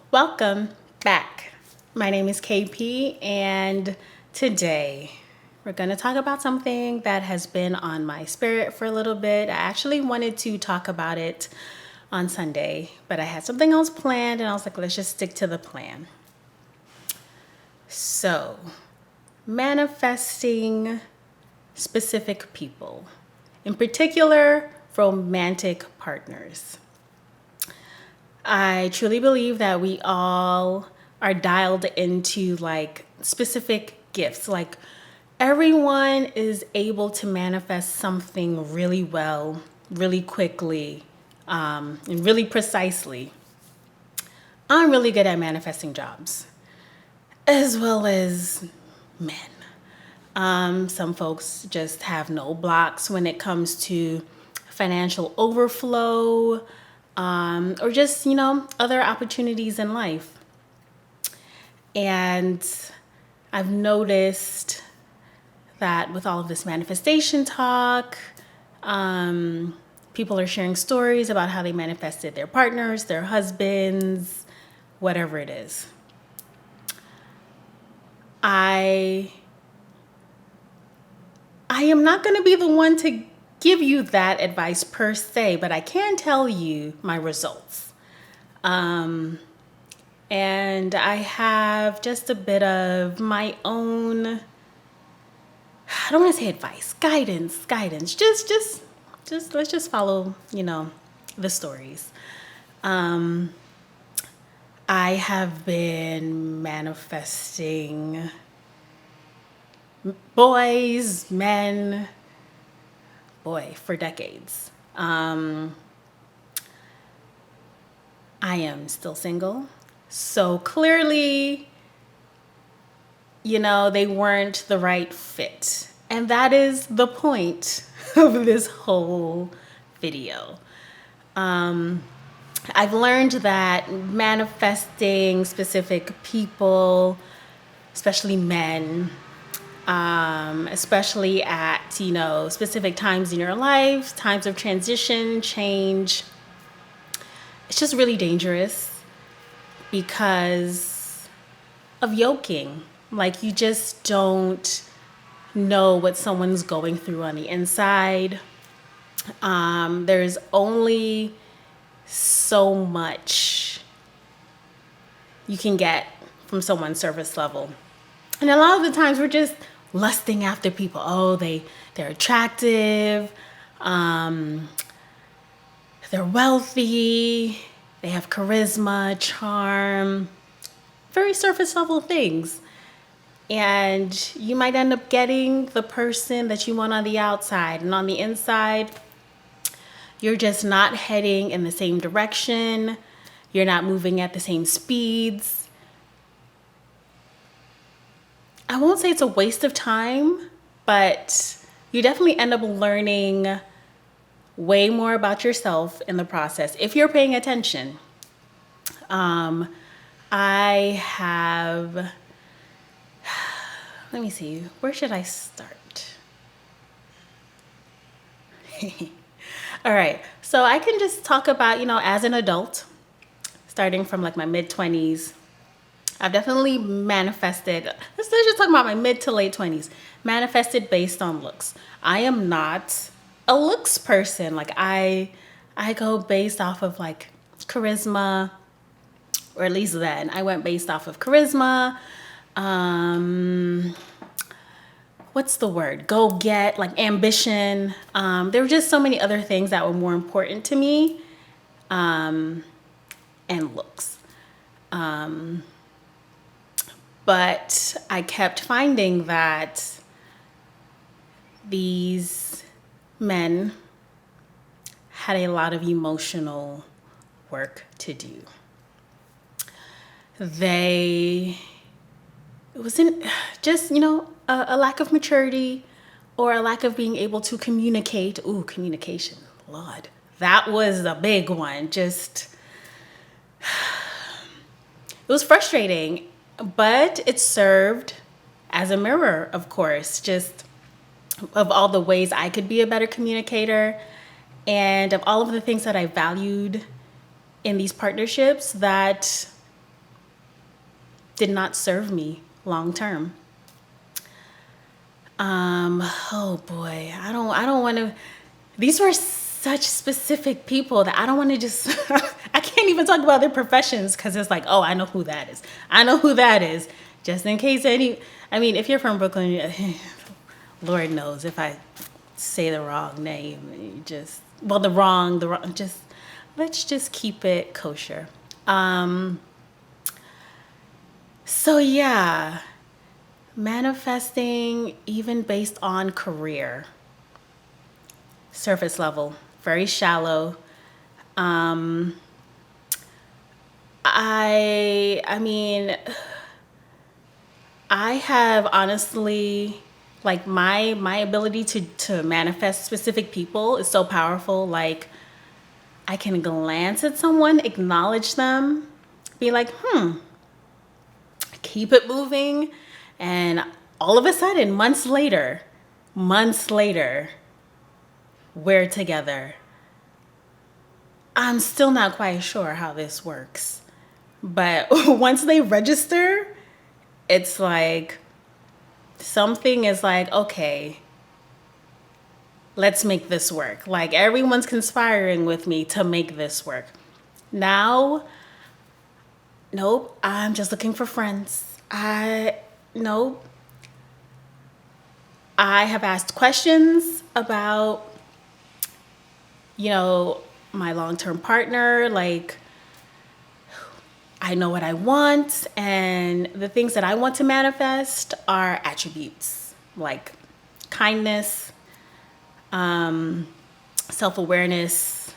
Welcome back. My name is KP, and today we're going to talk about something that has been on my spirit for a little bit. I actually wanted to talk about it on Sunday, but I had something else planned, and I was like, let's just stick to the plan. So, manifesting specific people, in particular, romantic partners. I truly believe that we all are dialed into like specific gifts. Like everyone is able to manifest something really well, really quickly, and really precisely. I'm really good at manifesting jobs, as well as men. Some folks just have no blocks when it comes to financial overflow, or just, other opportunities in life. And I've noticed that with all of this manifestation talk, people are sharing stories about how they manifested their partners, their husbands, whatever it is. I am not going to be the one to give you that advice per se, but I can tell you my results. And I have just a bit of my own, I don't want to say advice, guidance. Just let's just follow, the stories. I have been manifesting boys, men, for decades. I am still single. So clearly, they weren't the right fit. And that is the point of this whole video. I've learned that manifesting specific people, especially men, especially at, specific times in your life, times of transition, change. It's just really dangerous because of yoking. Like you just don't know what someone's going through on the inside. There's only so much you can get from someone's surface level. And a lot of the times we're just lusting after people. Oh, they're attractive, they're wealthy, they have charisma, charm, very surface level things. And you might end up getting the person that you want on the outside, and on the inside, you're just not heading in the same direction. You're not moving at the same speeds. I won't say it's a waste of time, but you definitely end up learning way more about yourself in the process if you're paying attention. I have, let me see, where should I start? All right, so I can just talk about, as an adult, starting from like my mid-20s, I've definitely manifested, let's just talk about my mid to late 20s, manifested based on looks. I am not a looks person. Like I go based off of like charisma, or at least then I went based off of charisma. What's the word? Go get, like ambition. There were just so many other things that were more important to me, and looks. But I kept finding that these men had a lot of emotional work to do. It wasn't just, a lack of maturity or a lack of being able to communicate. Ooh, communication, Lord. That was a big one. It was frustrating, but it served as a mirror, of course, just of all the ways I could be a better communicator and of all of the things that I valued in these partnerships that did not serve me long term. Oh boy, I don't want to, these were such specific people that I don't want to just, I can't even talk about their professions because it's like, oh, I know who that is. I know who that is. Just in case I mean, if you're from Brooklyn, Lord knows if I say the wrong name, just, let's just keep it kosher. So yeah, manifesting even based on career, surface level, very shallow. I mean, I have honestly, like my ability to manifest specific people is so powerful. Like I can glance at someone, acknowledge them, be like, keep it moving, and all of a sudden, months later, we're together. I'm still not quite sure how this works. But once they register, it's like something is like, okay, let's make this work. Like everyone's conspiring with me to make this work. Now, nope, I'm just looking for friends. Nope. I have asked questions about, my long-term partner. Like, I know what I want, and the things that I want to manifest are attributes like kindness, self-awareness,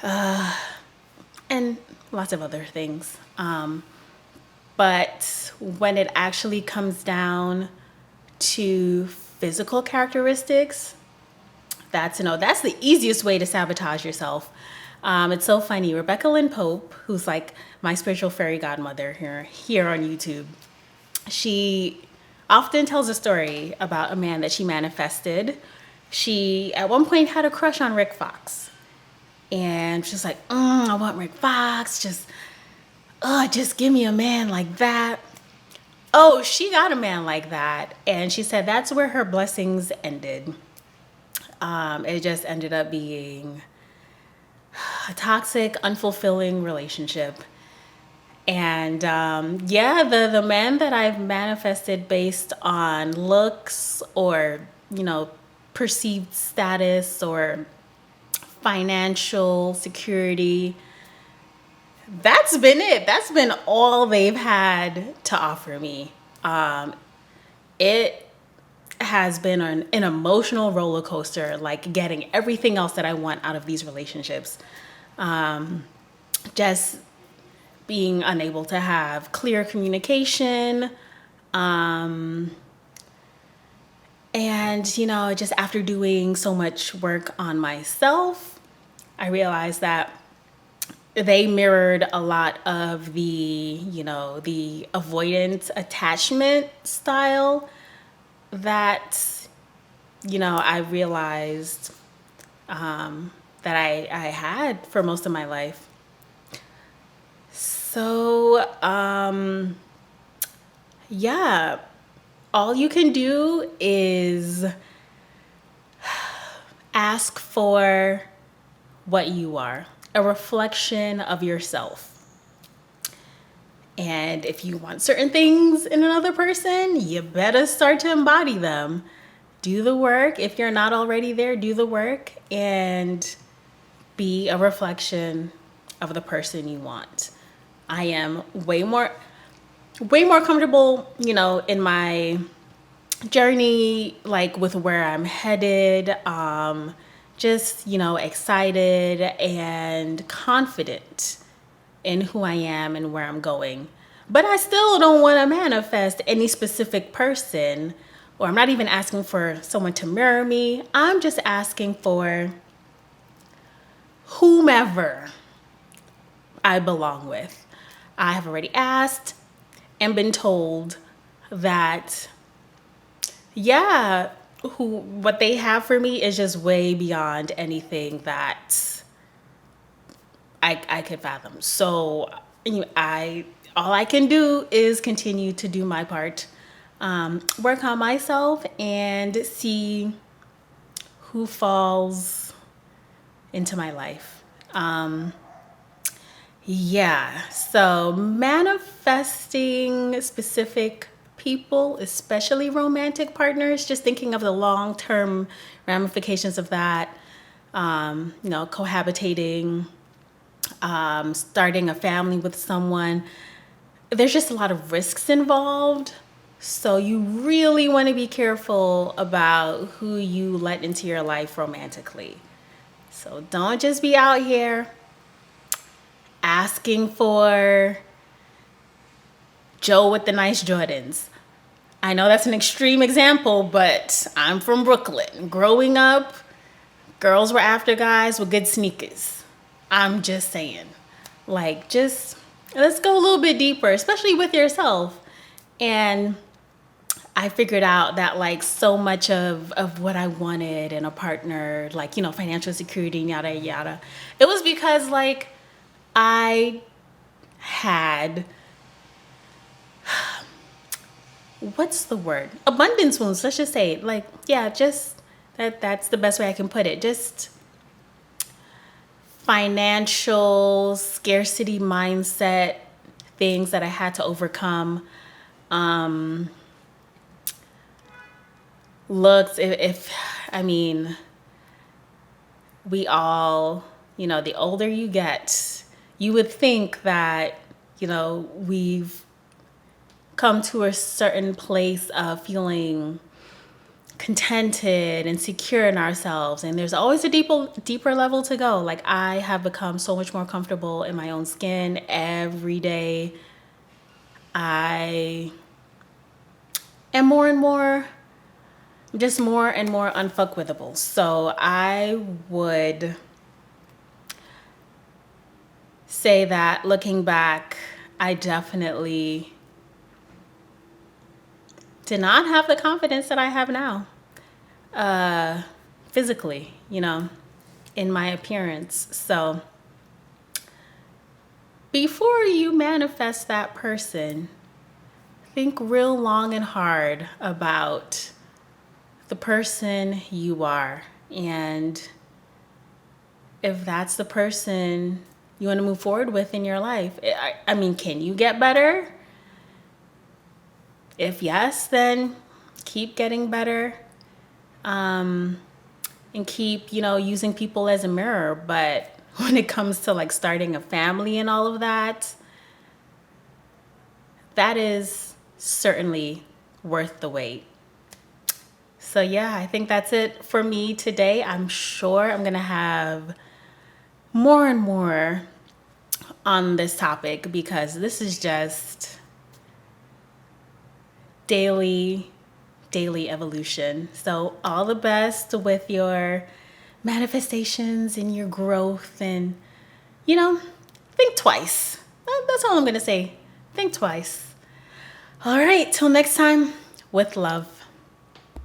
and lots of other things. But when it actually comes down to physical characteristics, that's the easiest way to sabotage yourself. It's so funny. Rebecca Lynn Pope, who's like my spiritual fairy godmother here on YouTube, she often tells a story about a man that she manifested. She at one point had a crush on Rick Fox, and she's like, I want Rick Fox. Just give me a man like that. Oh, she got a man like that, and she said that's where her blessings ended. It just ended up being a toxic, unfulfilling relationship. And the man that I've manifested based on looks or, perceived status or financial security, that's been it. That's been all they've had to offer me. It has been an emotional roller coaster, like getting everything else that I want out of these relationships. Just being unable to have clear communication. And, just after doing so much work on myself, I realized that they mirrored a lot of the avoidant attachment style that, I realized that I had for most of my life. So, all you can do is ask for what you are, a reflection of yourself. And if you want certain things in another person, you better start to embody them. Do the work. If you're not already there, do the work and be a reflection of the person you want. I am way more comfortable, in my journey, like with where I'm headed, just, excited and confident in who I am and where I'm going. But I still don't want to manifest any specific person, or I'm not even asking for someone to mirror me. I'm just asking for whomever I belong with. I have already asked and been told that, what they have for me is just way beyond anything that I could fathom. So I all I can do is continue to do my part, work on myself, and see who falls into my life. Yeah, so manifesting specific people, especially romantic partners, just thinking of the long-term ramifications of that, cohabitating, starting a family with someone. There's just a lot of risks involved. So you really want to be careful about who you let into your life romantically. So don't just be out here asking for Joe with the nice Jordans. I know that's an extreme example, but I'm from Brooklyn. Growing up, girls were after guys with good sneakers. I'm just saying. Like, just let's go a little bit deeper, especially with yourself. And I figured out that like so much of what I wanted in a partner, like, financial security, yada, yada, it was because like I had, what's the word? Abundance wounds, let's just say. Like, yeah, just that's the best way I can put it. Just financial scarcity mindset things that I had to overcome. Looks, if I mean, we all, the older you get, you would think that, we've come to a certain place of feeling contented and secure in ourselves. And there's always a deeper level to go. Like, I have become so much more comfortable in my own skin every day. I am more and more unfuckwithable. So I would say that looking back, I definitely did not have the confidence that I have now, physically, in my appearance. So before you manifest that person, think real long and hard about the person you are. And if that's the person you want to move forward with in your life, I mean, can you get better? If yes, then keep getting better, and keep, using people as a mirror. But when it comes to like starting a family and all of that, that is certainly worth the wait. So yeah, I think that's it for me today. I'm sure I'm gonna have more and more on this topic because this is just daily evolution. So all the best with your manifestations and your growth, and think twice. That's all I'm gonna say. Think twice. All right, till next time, with love.